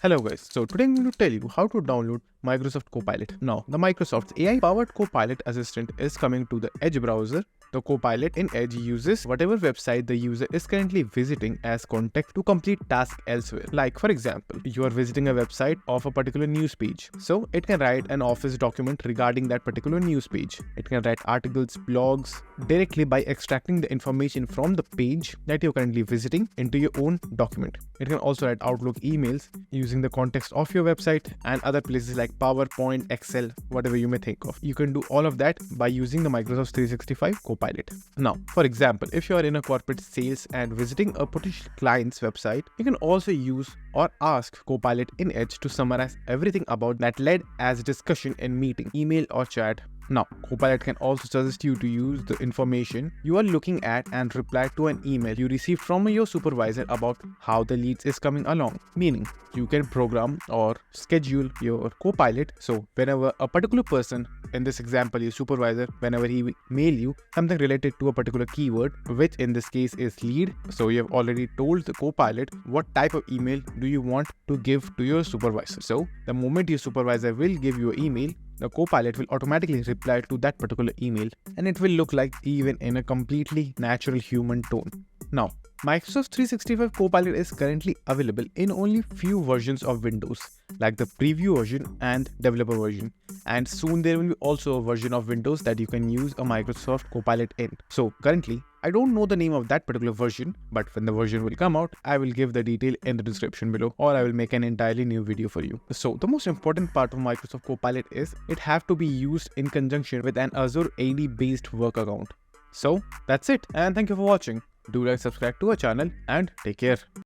Hello guys, so today I'm going to tell you how to download Microsoft Copilot. Now, the Microsoft's AI-powered Copilot assistant is coming to the Edge browser. The Copilot in Edge uses whatever website the user is currently visiting as context to complete tasks elsewhere. Like for example, you are visiting a website of a particular news page. So it can write an office document regarding that particular news page. It can write articles, blogs directly by extracting the information from the page that you're currently visiting into your own document. It can also write Outlook emails using the context of your website and other places like PowerPoint, Excel, whatever you may think of. You can do all of that by using the Microsoft 365 Copilot. Now, for example, if you are in a corporate sales and visiting a potential client's website, you can also use or ask Copilot in Edge to summarize everything about that led as discussion in meeting, email or chat. Now, Copilot can also suggest you to use the information you are looking at and reply to an email you received from your supervisor about how the leads is coming along. Meaning, you can program or schedule your Copilot so whenever a particular person, in this example your supervisor, whenever he mail you something related to a particular keyword, which in this case is lead, so you have already told the Copilot what type of email do you want to give to your supervisor. So the moment your supervisor will give you an email, the Copilot will automatically reply to that particular email and it will look like even in a completely natural human tone. Now, Microsoft 365 Copilot is currently available in only few versions of Windows, like the preview version and developer version. And soon there will be also a version of Windows that you can use a Microsoft Copilot in. So currently, I don't know the name of that particular version, but when the version will come out, I will give the detail in the description below, or I will make an entirely new video for you. So the most important part of Microsoft Copilot is it have to be used in conjunction with an Azure AD based work account. So that's it, and thank you for watching. Do like, subscribe to our channel and take care.